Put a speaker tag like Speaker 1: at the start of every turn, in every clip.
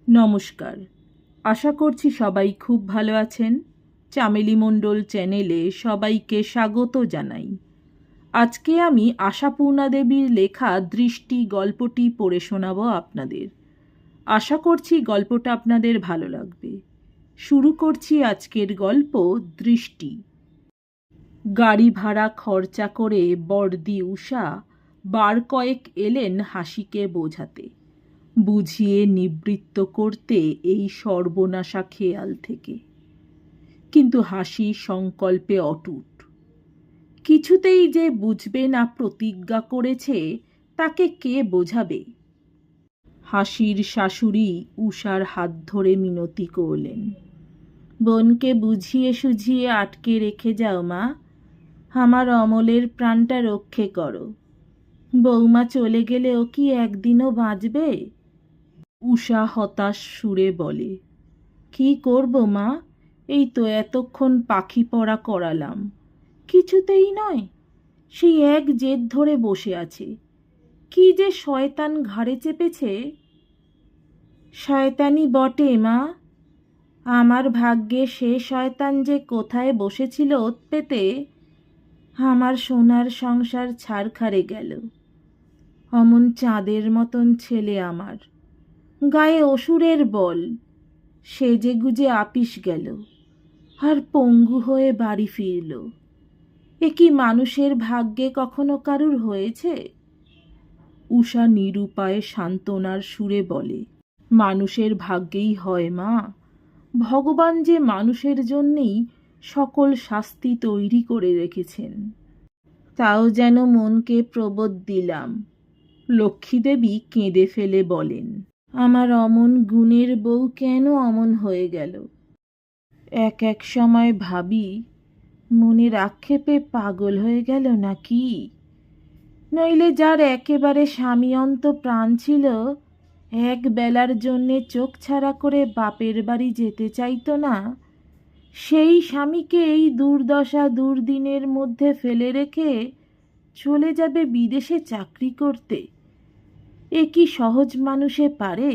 Speaker 1: নমস্কার। আশা করছি সবাই খুব ভালো আছেন। চামেলি মণ্ডল চ্যানেলে সবাইকে স্বাগত জানাই। আজকে আমি আশাপূর্ণা দেবীর লেখা দৃষ্টি গল্পটি পড়ে শোনাব আপনাদের। আশা করছি গল্পটা আপনাদের ভালো লাগবে। শুরু করছি আজকের গল্প দৃষ্টি। গাড়ি ভাড়া খরচা করে বড়দি উষা বার কয়েক এলেন হাসিকে বোঝাতে, বুঝিয়ে নিবৃত্ত করতে এই সর্বনাশা খেয়াল থেকে। কিন্তু হাসি সংকল্পে অটুট। কিছুতেই যে বুঝবে না প্রতিজ্ঞা করেছে, তাকে কে বোঝাবে? হাসির শাশুড়ি উষার হাত ধরে মিনতি করলেন, বোনকে বুঝিয়ে সুঝিয়ে আটকে রেখে যাও মা, আমার অমলের প্রাণটা রক্ষে করো। বৌমা চলে গেলে ও কি একদিনও বাঁচবে? উষা হতাশ সুরে বলে, কি করব মা, এই তো এতক্ষণ পাখি পড়া করালাম, কিছুতেই নয়। সেই এক জেদ ধরে বসে আছে। কি যে শয়তান ঘাড়ে চেপেছে। শয়তানি বটে মা, আমার ভাগ্যে সে শয়তান যে কোথায় বসেছিল ওত পেতে, আমার সোনার সংসার ছারখারে গেল। অমন চাঁদের মতন ছেলে আমার, গায়ে অসুরের বল, সেজে গুজে আপিস গেল, আর পঙ্গু হয়ে বাড়ি ফিরল। এ কি মানুষের ভাগ্যে কখনো কারুর হয়েছে? উষা নিরুপায়ে সান্ত্বনার সুরে বলে, মানুষের ভাগ্যেই হয় মা। ভগবান যে মানুষের জন্যেই সকল শাস্তি তৈরি করে রেখেছেন। তাও যেন মনকে প্রবোধ দিলাম। লক্ষ্মীদেবী কেঁদে ফেলে বলেন, আমার অমন গুণের বউ কেন অমন হয়ে গেল? এক এক সময় ভাবি, মনের আক্ষেপে পাগল হয়ে গেল নাকি? নইলে যার একেবারে স্বামীয়ন্ত প্রাণ ছিল, এক বেলার জন্যে চোখ ছাড়া করে বাপের বাড়ি যেতে চাইতো না, সেই স্বামীকে এই দুর্দশা দুর্দিনের মধ্যে ফেলে রেখে চলে যাবে বিদেশে চাকরি করতে। এ কি সহজ মানুষে পারে?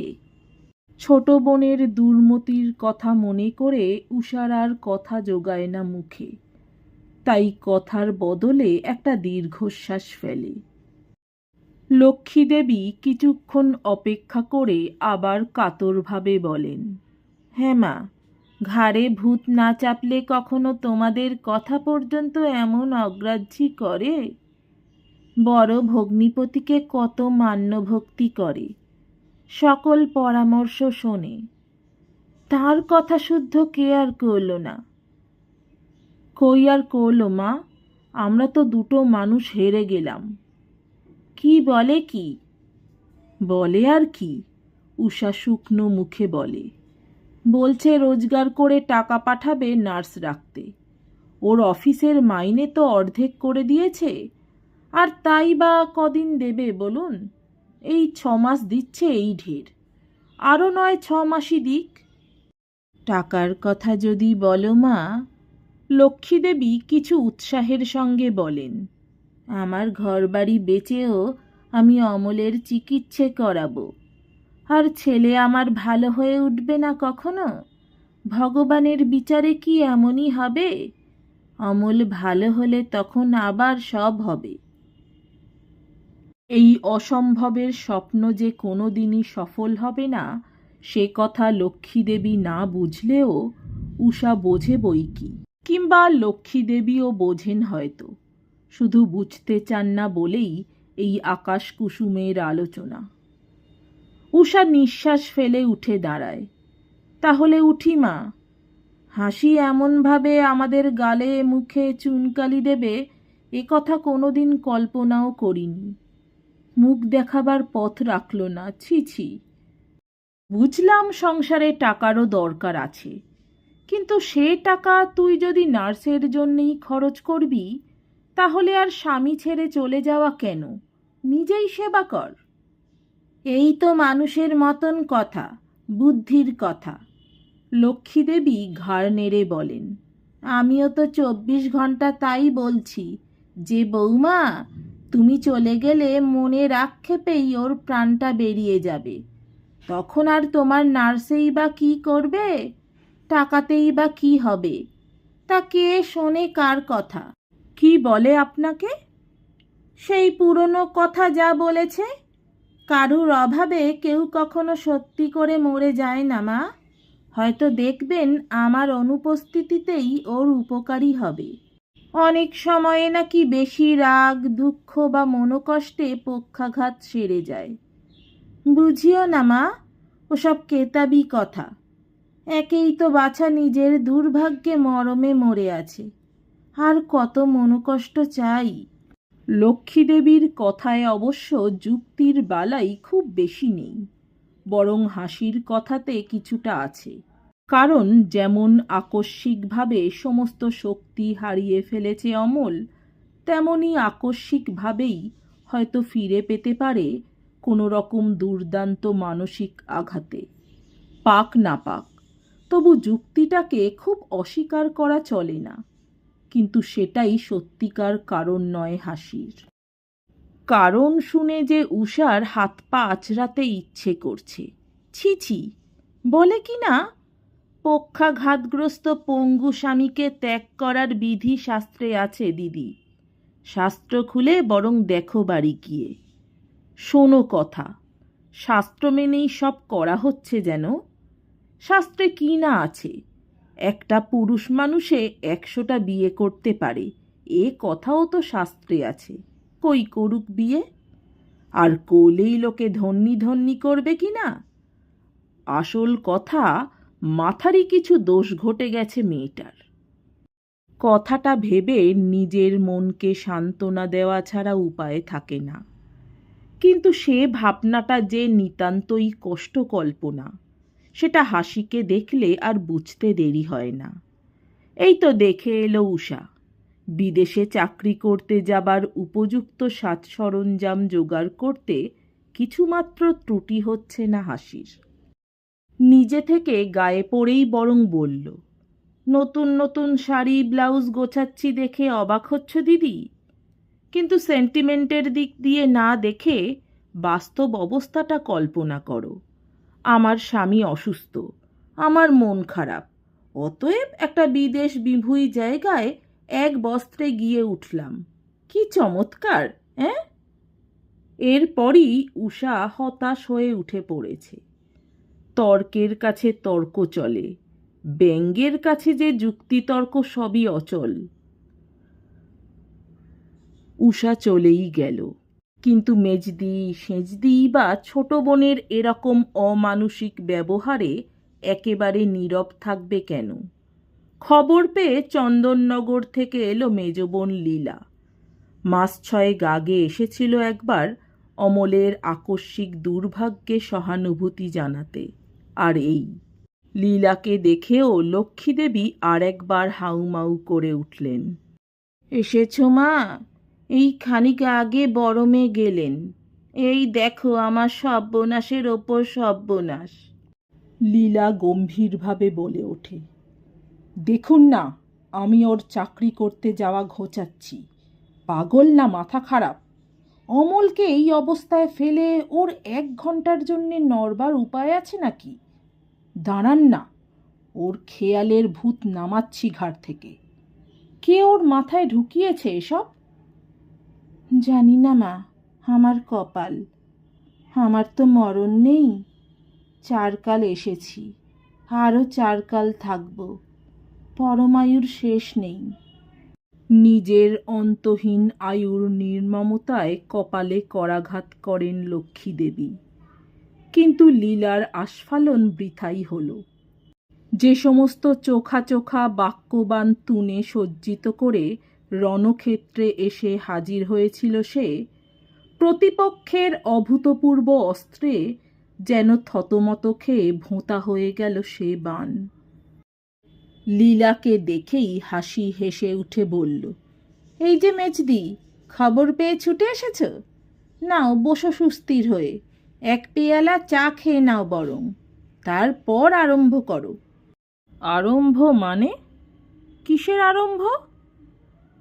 Speaker 1: ছোট বোনের দুর্মতির কথা মনে করে উষার আর কথা জোগায় না মুখে, তাই কথার বদলে একটা দীর্ঘশ্বাস ফেলে। লক্ষ্মীদেবী কিছুক্ষণ অপেক্ষা করে আবার কাতরভাবে বলেন, হ্যাঁ মা, ঘাড়ে ভূত না চাপলে কখনো তোমাদের কথা পর্যন্ত এমন অগ্রাহ্যি করে? বড় ভগ্নিপতিকে কত মান্য ভক্তি করে, সকল পরামর্শ শোনে, তার কথা শুদ্ধ কে আর করল না? কই আর করল মা, আমরা তো দুটো মানুষ হেরে গেলাম। কি বলে কি? বলে আর কি, উষা শুকনো মুখে বলে, বলছে রোজগার করে টাকা পাঠাবে নার্স রাখতে। ওর অফিসের মাইনে তো অর্ধেক করে দিয়েছে, আর তাই বা কদিন দেবে বলুন? এই 6 মাস দিচ্ছে, এই ঢের, আরও নয় 6 মাসই দিক। টাকার কথা যদি বলো মা, লক্ষ্মীদেবী কিছু উৎসাহের সঙ্গে বলেন, আমার ঘরবাড়ি বেচেও আমি অমলের চিকিৎসা করাবো। আর ছেলে আমার ভালো হয়ে উঠবে না কখনো? ভগবানের বিচারে কি এমনই হবে? অমল ভালো হলে তখন আবার সব হবে। এই অসম্ভবের স্বপ্ন যে কোনো দিনই সফল হবে না, সে কথা লক্ষ্মীদেবী না বুঝলেও উষা বোঝে বইকি। কিংবা লক্ষ্মীদেবীও বোঝেন হয়তো, শুধু বুঝতে চান না বলেই এই আকাশ কুসুমের আলোচনা। উষা নিঃশ্বাস ফেলে উঠে দাঁড়ায়, তাহলে উঠি মা। হাসি এমনভাবে আমাদের গালে মুখে চুনকালি দেবে, এ কথা কোনোদিন কল্পনাও করিনি। মুখ দেখাবার পথ রাখল না, ছি ছি। বুঝলাম সংসারে টাকারও দরকার আছে, কিন্তু সে টাকা তুই যদি নার্সের জন্যেই খরচ করবি, তাহলে আর স্বামী ছেড়ে চলে যাওয়া কেন? নিজেই সেবা কর। এই তো মানুষের মতন কথা, বুদ্ধির কথা। লক্ষ্মীদেবী ঘাড় নেড়ে বলেন, আমিও তো 24 ঘন্টা তাই বলছি যে বৌমা, তুমি চলে গেলে মনের আক্ষেপেই ওর প্রাণটা বেরিয়ে যাবে। তখন আর তোমার নার্সেই বা কি করবে, টাকাতেই বা কি হবে? তা কে শোনে কার কথা? কি বলে আপনাকে? সেই পুরনো কথা যা বলেছে। কারুর অভাবে কেউ কখনো সত্যি করে মরে যায় না মা। হয়তো দেখবেন আমার অনুপস্থিতিতেই ওর উপকারী হবে। অনেক সময়ে নাকি বেশি রাগ, দুঃখ বা মনোকষ্টে পক্ষাঘাত সেরে যায়। বুঝিও না মা, ওসব কেতাবি কথা। একেই তো বাছা নিজের দুর্ভাগ্যে মরমে মরে আছে, আর কত মনোকষ্ট চাই? লক্ষ্মীদেবীর কথায় অবশ্য যুক্তির বালাই খুব বেশি নেই, বরং হাসির কথাতে কিছুটা আছে। কারণ যেমন আকস্মিকভাবে সমস্ত শক্তি হারিয়ে ফেলেছে অমল, তেমনি আকস্মিকভাবেই হয়তো ফিরে পেতে পারে কোনো রকম দুর্দান্ত মানসিক আঘাতে। পাক না পাক, তবু যুক্তিটাকে খুব অস্বীকার করা চলে না। কিন্তু সেটাই সত্যিকার কারণ নয় হাসির। কারণ শুনে যে উষার হাত পা আঁচড়াতে ইচ্ছে করছে। ছি ছি, বলে কি না, পক্ষাঘাতগ্রস্ত পঙ্গু স্বামীকে ত্যাগ করার বিধি শাস্ত্রে আছে দিদি। শাস্ত্র খুলে বরং দেখো বাড়ি গিয়ে। শোনো কথা, শাস্ত্র মেনেই সব করা হচ্ছে যেন। শাস্ত্রে কি না আছে? একটা পুরুষ মানুষে 100টা বিয়ে করতে পারে, এ কথাও তো শাস্ত্রে আছে। কই করুক বিয়ে? আর করলেই লোকে ধন্যি ধন্যি করবে কি না? আসল কথা, মাথারই কিছু দোষ ঘটে গেছে মেয়েটার। কথাটা ভেবে নিজের মনকে সান্ত্বনা দেওয়া ছাড়া উপায় থাকে না। কিন্তু সে ভাবনাটা যে নিতান্তই কষ্ট কল্পনা, সেটা হাসিকে দেখলে আর বুঝতে দেরি হয় না। এই তো দেখে এলো উষা। বিদেশে চাকরি করতে যাবার উপযুক্ত সাজ সরঞ্জাম জোগাড় করতে কিছুমাত্র ত্রুটি হচ্ছে না হাসির। নিজে থেকে গায়ে পড়েই বরং বলল, নতুন নতুন শাড়ি ব্লাউজ গোছাচ্ছি দেখে অবাক হচ্ছ দিদি? কিন্তু সেন্টিমেন্টের দিক দিয়ে না দেখে বাস্তব অবস্থাটা কল্পনা করো। আমার স্বামী অসুস্থ, আমার মন খারাপ, অতএব একটা বিদেশ বিভূই জায়গায় এক বস্ত্রে গিয়ে উঠলাম। কি চমৎকার, হ্যাঁ? এরপরই উষা হতাশ হয়ে উঠে পড়েছে। তর্কের কাছে তর্ক চলে, ব্যঙ্গের কাছে যে যুক্তিতর্ক সবই অচল। উষা চলেই গেল, কিন্তু মেজদি সেজদি বা ছোট বোনের এরকম অমানুষিক ব্যবহারে একেবারে নীরব থাকবে কেন? খবর পেয়ে চন্দননগর থেকে এলো মেজ বোন লীলা। মাস 6 আগে এসেছিল একবার অমলের আকস্মিক দুর্ভাগ্যে সহানুভূতি জানাতে। আর এই লীলাকে দেখেও লক্ষ্মীদেবী আর একবার হাউমাউ করে উঠলেন। এসেছ মা? এই খানিক আগে বরমে গেলেন। এই দেখো আমার সর্বনাশের ওপর সর্বনাশ। লীলা গম্ভীরভাবে বলে ওঠে, দেখুন না, আমি ওর চাকরি করতে যাওয়া ঘোচাচ্ছি। পাগল না মাথা খারাপ? অমলকে এই অবস্থায় ফেলে ওর 1 ঘন্টার জন্যে নড়বার উপায় আছে নাকি? দাঁড়ান না, ওর খেয়ালের ভূত নামাচ্ছি ঘাট থেকে। কে ওর মাথায় ঢুকিয়েছে এসব? জানি না মা, আমার কপাল। আমার তো মরণ নেই। 4 কাল এসেছি, আরও 4 কাল থাকব। পরমায়ুর শেষ নেই। নিজের অন্তহীন আয়ুর নির্মমতায় কপালে করাঘাত করেন লক্ষ্মীদেবী। কিন্তু লীলার আস্ফালন বৃথাই হল। যে সমস্ত চোখা চোখা বাক্যবান তুনে সজ্জিত করে রণক্ষেত্রে এসে হাজির হয়েছিল সে, প্রতিপক্ষের অভূতপূর্ব অস্ত্রে যেন থতমত খেয়ে ভোঁতা হয়ে গেল সে বাণ। লীলাকে দেখেই হাসি হেসে উঠে বলল, এই যে মেজদি, খবর পেয়ে ছুটে এসেছ? নাও বসো সুস্থির হয়ে, 1 পেয়ালা চা খেয়ে নাও বরং, তারপর আরম্ভ করো। আরম্ভ মানে? কিসের আরম্ভ?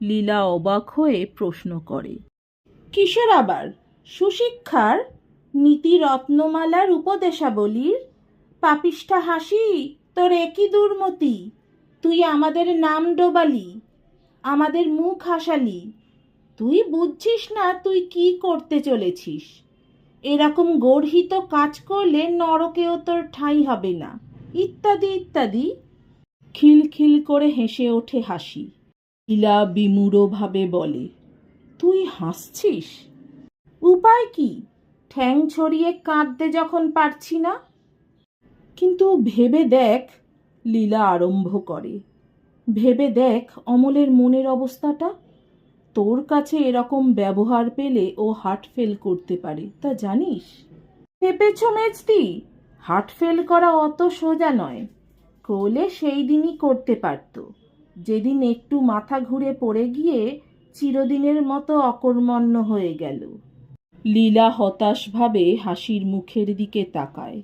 Speaker 1: লীলা অবাক হয়ে প্রশ্ন করে। কিসের আবার? সুশিক্ষার? নীতি রত্নমালার উপদেশাবলীর? পাপিষ্ঠা হাসি, তোর একই দুর্মতি। তুই আমাদের নাম ডোবালি, আমাদের মুখ হাসালি। তুই বুঝছিস না তুই কি করতে চলেছিস। এরকম গর্হিত কাজ করলে নরকেও তোর ঠাঁই হবে না, ইত্যাদি ইত্যাদি। খিলখিল করে হেসে ওঠে হাসি। লীলা বিমূঢ়ভাবে বলে, তুই হাসছিস? উপায় কি, ঠ্যাং ছড়িয়ে কাঁদতে যখন পারছি না। কিন্তু ভেবে দেখ, লীলা আরম্ভ করে, ভেবে দেখ অমলের মনের অবস্থাটা। তোর কাছে এরকম ব্যবহার পেলে ও হার্ট ফেল করতে পারে, তা জানিস? ভেবেছ মেজদি, হার্ট ফেল করা অত সোজা নয়। করলে সেই দিনই করতে পারত, যেদিন একটু মাথা ঘুরে পড়ে গিয়ে চিরদিনের মতো অকর্মণ্য হয়ে গেল। লীলা হতাশভাবে হাসির মুখের দিকে তাকায়।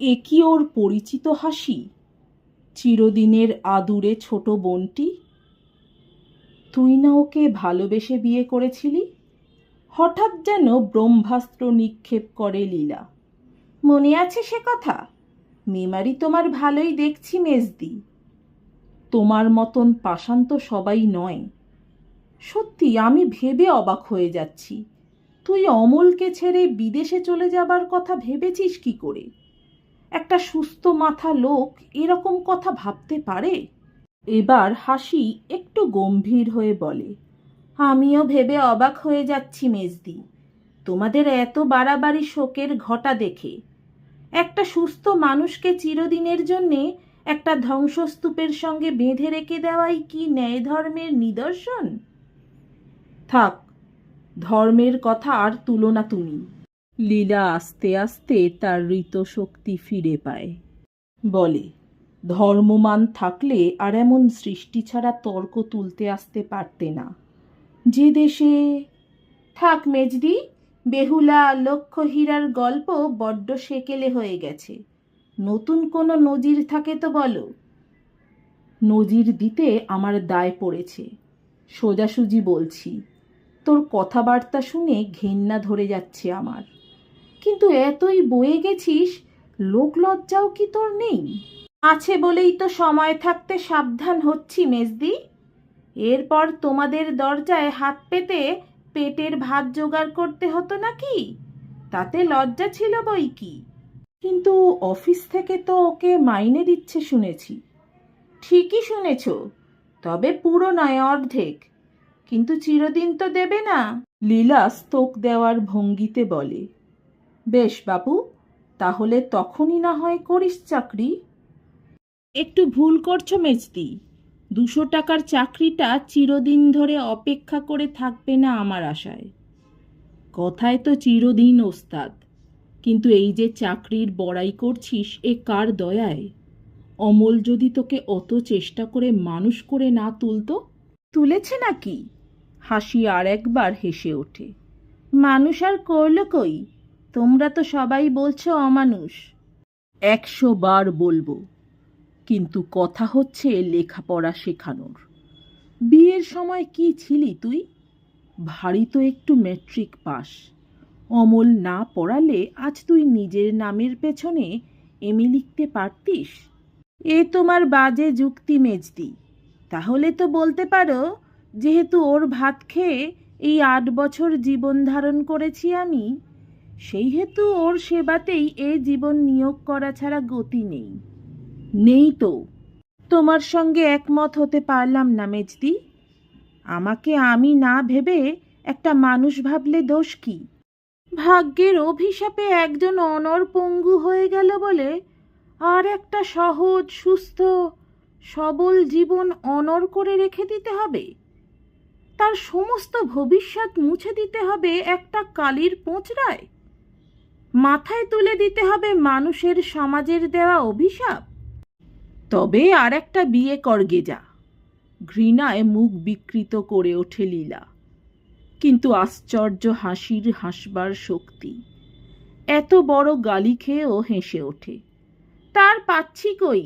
Speaker 1: এ কি ওর পরিচিত হাসি? চিরদিনের আদুরে ছোট বোনটি? তুই না ওকে ভালোবেসে বিয়ে করেছিলি? হঠাৎ যেন ব্রহ্মাস্ত্র নিক্ষেপ করে লীলা। মনে আছে সে কথা? মেমারি তোমার ভালোই দেখছি মেজদি। তোমার মতন পাষাণ তো সবাই নয়। সত্যি আমি ভেবে অবাক হয়ে যাচ্ছি, তুই অমলকে ছেড়ে বিদেশে চলে যাবার কথা ভেবেছিস কি করে? একটা সুস্থ মাথা লোক এরকম কথা ভাবতে পারে? এবার হাসি একটু গম্ভীর হয়ে বলে, আমিও ভেবে অবাক হয়ে যাচ্ছি মেজদি, তোমাদের এত বাড়াবাড়ি শোকের ঘটা দেখে। একটা সুস্থ মানুষকে চিরদিনের জন্যে একটা ধ্বংসস্তূপের সঙ্গে বেঁধে রেখে দেওয়াই কি ন্যায় ধর্মের নিদর্শন? থাক, ধর্মের কথা আর তুলো না তুমি। লীলা আস্তে আস্তে তার ঋতশক্তি ফিরে পায়। বলে, ধর্মমান থাকলে আর এমন সৃষ্টি ছাড়া তর্ক তুলতে আসতে পারতে না। যে দেশে থাক মেজদি, বেহুলা লক্ষ্য হীরার গল্প বড্ড সেকেলে হয়ে গেছে। নতুন কোনো নজির থাকে তো বলো। নজির দিতে আমার দায় পড়েছে, সোজাসুজি বলছি। তোর কথাবার্তা শুনে ঘেন্না ধরে যাচ্ছে আমার। কিন্তু এতই বয়ে গেছিস, লোক লজ্জাও কি তোর নেই? আছে বলেই তো সময় থাকতে সাবধান হচ্ছি মেজদি। এরপর তোমাদের দরজায় হাত পেতে পেটের ভাত জোগাড় করতে হতো নাকি? তাতে লজ্জা ছিল বই কি। কিন্তু অফিস থেকে তো ওকে মাইনে দিচ্ছে শুনেছি। ঠিকই শুনেছ, তবে পুরো নয়, অর্ধেক। কিন্তু চিরদিন তো দেবে না। লীলা স্তোক দেওয়ার ভঙ্গিতে বলে, বেশ বাবু, তাহলে তখনই না হয় করিস চাকরি। একটু ভুল করছো মেজদি, 200 টাকার চাকরিটা চিরদিন ধরে অপেক্ষা করে থাকবে না আমার আশায়। কথায় তো চিরদিন ওস্তাদ, কিন্তু এই যে চাকরির বড়াই করছিস, এ কার দয়ায়? অমল যদি তোকে অত চেষ্টা করে মানুষ করে না তুলতো। তুলেছে নাকি? হাসি আর একবার হেসে ওঠে। মানুষ আর করল কই? তোমরা তো সবাই বলছো অমানুষ। 100 বার বলবো, কিন্তু কথা হচ্ছে লেখাপড়া শেখানোর। বিয়ের সময় কি ছিলি তুই? ভারী তো একটু ম্যাট্রিক পাস। অমল না পড়ালে আজ তুই নিজের নামের পেছনে এমএ লিখতে পারতিস। এ তোমার বাজে যুক্তি মেজদি। তাহলে তো বলতে পারো, যেহেতু ওর ভাত খেয়ে এই 8 বছর জীবন ধারণ করেছি আমি, সেই হেতু ওর সেবাতেই এ জীবন নিয়োগ করা ছাড়া গতি নেই। নেই তো। তোমার সঙ্গে একমত হতে পারলাম না মেজদি। আমাকে আমি না ভেবে একটা মানুষ ভাবলে দোষ কি? ভাগ্যের অভিশাপে একজন অনর পঙ্গু হয়ে গেল বলে আর একটা সহজ সুস্থ সবল জীবন অনর করে রেখে দিতে হবে? তার সমস্ত ভবিষ্যৎ মুছে দিতে হবে একটা কালির পোঁচড়ায়? মাথায় তুলে দিতে হবে মানুষের সমাজের দেওয়া অভিশাপ? তবে আর একটা বিয়ে করগে যা। ঘৃণায় মুখ বিকৃত করে ওঠে লীলা, কিন্তু আশ্চর্য হাসির হাসবার শক্তি। এত বড় গালি খেয়েও হেসে ওঠে। তার পাচ্ছি কই,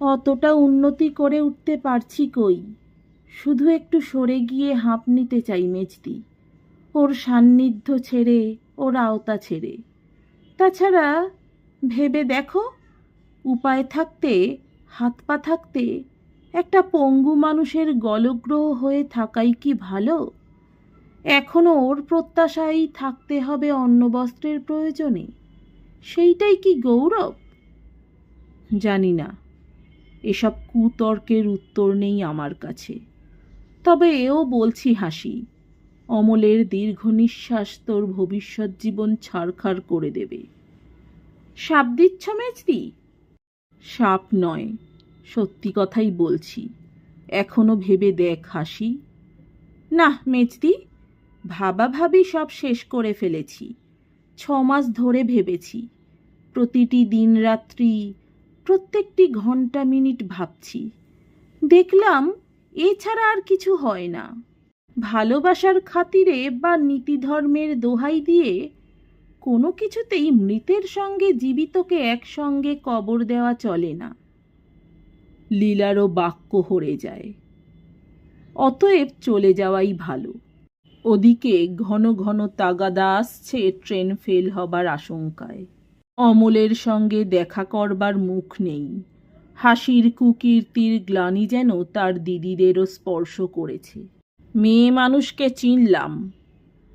Speaker 1: অতটা উন্নতি করে উঠতে পারছি কই। শুধু একটু সরে গিয়ে হাঁপ নিতে চাই মেজদি। ওর সান্নিধ্য ছেড়ে ওর আওতা ছেড়ে। তাছাড়া ভেবে দেখো, উপায় থাকতে, হাত পা থাকতে একটা পঙ্গু মানুষের গলগ্রহ হয়ে থাকাই কি ভালো? এখনো ওর প্রত্যাশায় থাকতে হবে অন্নবস্ত্রের প্রয়োজনে? সেইটাই কি গৌরব? জানি না, এসব কুতর্কের উত্তর নেই আমার কাছে। তবে এও বলছি হাসি, অমলের দীর্ঘ নিঃশ্বাস তোর ভবিষ্যৎ জীবন ছারখার করে দেবে। সাপ দিচ্ছ মেজদি? সাপ নয়, সত্যি কথাই বলছি। এখনো ভেবে দেখ হাসি। না মেজদি, ভাবাভাবি সব শেষ করে ফেলেছি। 6 মাস ধরে ভেবেছি, প্রতিটি দিন রাত্রি, প্রত্যেকটি ঘন্টা মিনিট ভাবছি। দেখলাম এছাড়া আর কিছু হয় না। ভালোবাসার খাতিরে বা নীতিধর্মের দোহাই দিয়ে কোনো কিছুতেই মৃতের সঙ্গে জীবিতকে একসঙ্গে কবর দেওয়া চলে না। লীলারও বাক্য হরে যায়। অতএব চলে যাওয়াই ভালো। ওদিকে ঘন ঘন তাগাদা আসছে ট্রেন ফেল হবার আশঙ্কায়। অমলের সঙ্গে দেখা করবার মুখ নেই। হাসির কুকীর্তির গ্লানি যেন তার দিদিদেরও স্পর্শ করেছে। মেয়ে মানুষকে চিনলাম,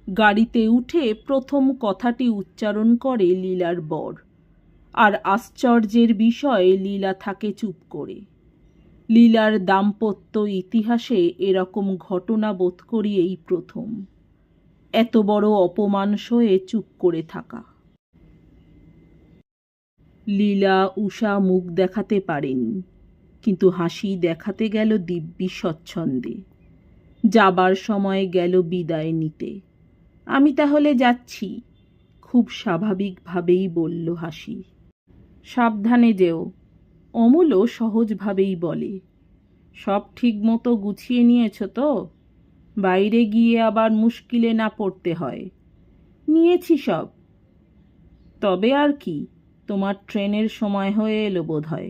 Speaker 1: গাড়িতে উঠে প্রথম কথাটি উচ্চারণ করে লীলার বর। আর আশ্চর্যের বিষয়ে লীলা থাকে চুপ করে। লীলার দাম্পত্য ইতিহাসে এরকম ঘটনা বোধ করি এই প্রথম। এত বড় অপমান সয়ে চুপ করে থাকা। লীলা উষা মুখ দেখাতে পারেনি, কিন্তু হাসি দেখাতে গেল দিব্যি স্বচ্ছন্দে। যাবার সময় গেল বিদায় নিতে। আমি তাহলে যাচ্ছি, খুব স্বাভাবিকভাবেই বলল হাসি। সাবধানে যেও, অমলও সহজভাবেই বলে। সব ঠিক মতো গুছিয়ে নিয়েছ তো? বাইরে গিয়ে আবার মুশকিলে না পড়তে হয়। নিয়েছি সব। তবে আর কি, তোমার ট্রেনের সময় হয়ে এলো বোধ হয়।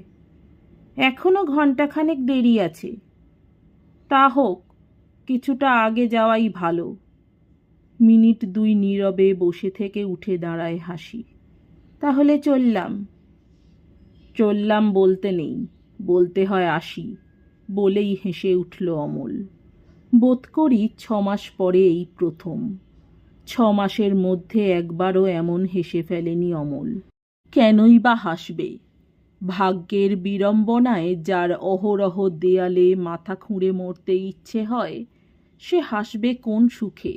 Speaker 1: এখনো ঘণ্টাখানেক দেরি আছে। তা হোক, কিছুটা আগে যাওয়াই ভালো। মিনিট 2 নীরবে বসে থেকে উঠে দাঁড়ায় হাসি। তাহলে চললাম। চললাম বলতে নেই, বলতে হয় আসি, বলেই হেসে উঠল অমল। বোধ করি 6 মাস পরে এই প্রথম। 6 মাসের মধ্যে একবারও এমন হেসে ফেলেনি অমল। কেনই বা হাসবে? ভাগ্যের বিড়ম্বনায় যার অহরহ দেয়ালে মাথা খুঁড়ে মরতে ইচ্ছে হয়, সে হাসবে কোন সুখে?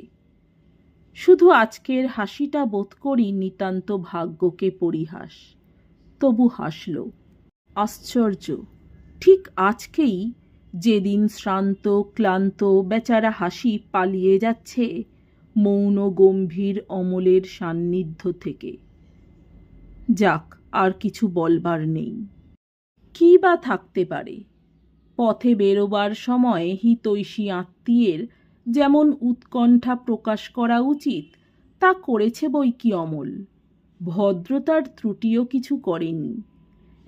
Speaker 1: শুধু আজকের হাসিটা বোধ করি নিতান্ত ভাগ্যকে পরিহাস। তবু হাসল। আশ্চর্য, ঠিক আজকেই, যেদিন শ্রান্ত ক্লান্ত বেচারা হাসি পালিয়ে যাচ্ছে মৌন গম্ভীর অমলের সান্নিধ্য থেকে। যাক, আর কিছু বলবার নেই। কি বা থাকতে পারে? পথে বেরোবার সময় হিতৈষী আত্মীয়ের যেমন উৎকণ্ঠা প্রকাশ করা উচিত, তা করেছে বই কি অমল। ভদ্রতার ত্রুটিও কিছু করেনি।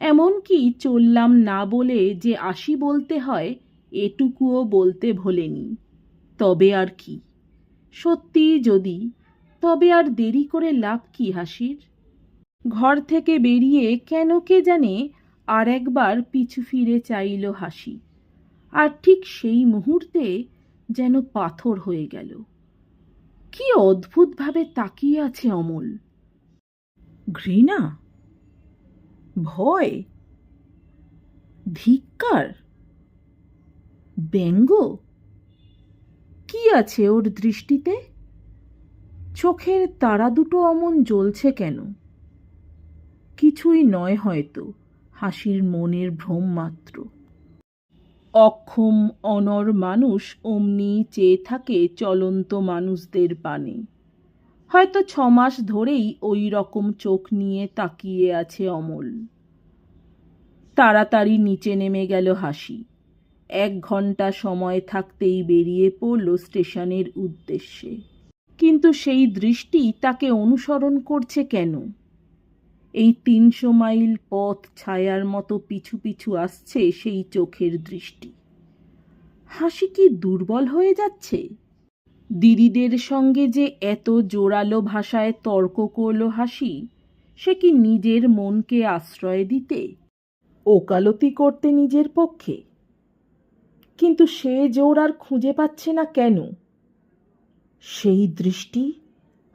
Speaker 1: এমনকি চললাম না বলে যে আসি বলতে হয়, এটুকুও বলতে ভোলেনি। তবে আর কি? সত্যি যদি, তবে আর দেরি করে লাভ কি হাসির? ঘর থেকে বেরিয়ে কেন কে জানে আর একবার পিছু ফিরে চাইল হাসি। আর ঠিক সেই মুহূর্তে যেন পাথর হয়ে গেল। কি অদ্ভুতভাবে তাকিয়ে আছে অমল। ঘৃণা, ভয়, ধিক্কার, ব্যঙ্গ, কি আছে ওর দৃষ্টিতে? চোখের তারা দুটো অমন জ্বলছে কেন? কিছুই নয় হয়তো, হাসির মনের ভ্রম মাত্র। অক্ষম অনর মানুষ অমনি চেয়ে থাকে চলন্ত মানুষদের পানে। হয়তো 6 মাস ধরেই ওই রকম চোখ নিয়ে তাকিয়ে আছে অমল। তাড়াতাড়ি নিচে নেমে গেল হাসি। 1 ঘন্টা সময় থাকতেই বেরিয়ে পড়ল স্টেশনের উদ্দেশ্যে। কিন্তু সেই দৃষ্টি তাকে অনুসরণ করছে কেন? এই 300 মাইল পথ ছায়ার মতো পিছু পিছু আসছে সেই চোখের দৃষ্টি। হাসি কি দুর্বল হয়ে যাচ্ছে? দিদিদের সঙ্গে যে এত জোরালো ভাষায় তর্ক করল হাসি, সে কি নিজের মনকে আশ্রয় দিতে, ওকালতি করতে নিজের পক্ষে? কিন্তু সে জোর আর খুঁজে পাচ্ছে না কেন? সেই দৃষ্টি,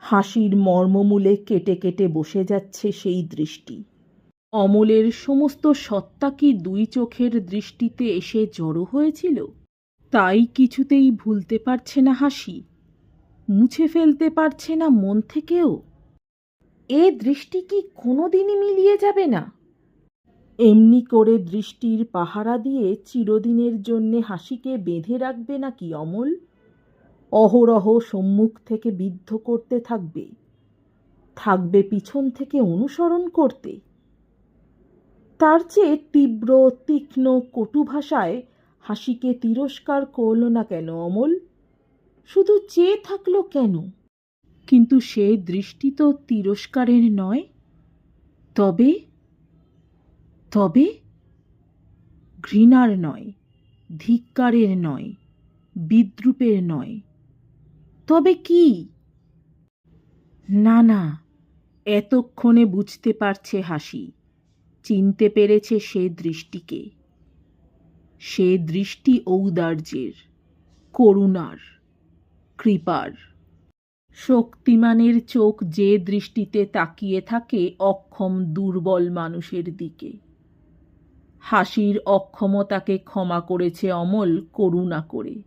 Speaker 1: হাসির মর্মমূলে কেটে কেটে বসে যাচ্ছে সেই দৃষ্টি। অমলের সমস্ত সত্তা কি দুই চোখের দৃষ্টিতে এসে জড়ো হয়েছিল? তাই কিছুতেই ভুলতে পারছে না হাসি, মুছে ফেলতে পারছে না মন থেকেও। এ দৃষ্টি কি কোনোদিনই মিলিয়ে যাবে না? এমনি করে দৃষ্টির পাহারা দিয়ে চিরদিনের জন্যে হাসিকে বেঁধে রাখবে নাকি অমল? অহরহ সম্মুখ থেকে বিদ্ধ করতে থাকবে, থাকবে পিছন থেকে অনুসরণ করতে? তার চেয়ে তীব্র তীক্ষ্ণ কটু ভাষায় হাসিকে তিরস্কার করল না কেন অমল? শুধু চেয়ে থাকলো কেন? কিন্তু সে দৃষ্টি তো তিরস্কারের নয়। তবে তবে ঘৃণার নয়, ধিক্কারের নয়, বিদ্রূপের নয়। তবে কি? না না, এতক্ষণে বুঝতে পারছে হাসি, চিনতে পেরেছে সে দৃষ্টিকে। সে দৃষ্টি ঔদার্যের, করুণার, কৃপার। শক্তিমানের চোখ যে দৃষ্টিতে তাকিয়ে থাকে অক্ষম দুর্বল মানুষের দিকে। হাসির অক্ষমতাকে ক্ষমা করেছে অমল করুণা করে।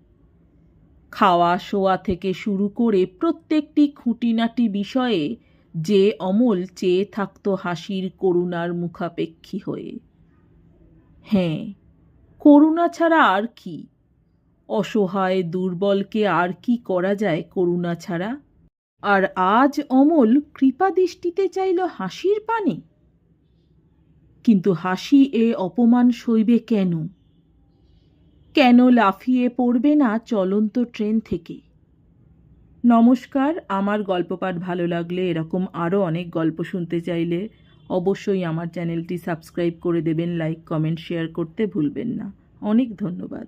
Speaker 1: খাওয়া শোয়া থেকে শুরু করে প্রত্যেকটি খুঁটিনাটি বিষয়ে যে অমল চেয়ে থাকত হাসির করুণার মুখাপেক্ষী হয়ে। হ্যাঁ, করুণা ছাড়া আর কি? অসহায় দুর্বলকে আর কি করা যায় করুণা ছাড়া? আর আজ অমল কৃপা দৃষ্টিতে চাইল হাসির পানে। কিন্তু হাসি এ অপমান সইবে কেন? কেন লাফিয়ে পড়বে না চলন্ত ট্রেন থেকে? নমস্কার, আমার গল্পপাঠ ভালো লাগলে, এরকম আরও অনেক গল্প শুনতে চাইলে অবশ্যই আমার চ্যানেলটি সাবস্ক্রাইব করে দেবেন, লাইক কমেন্ট শেয়ার করতে ভুলবেন না। অনেক ধন্যবাদ।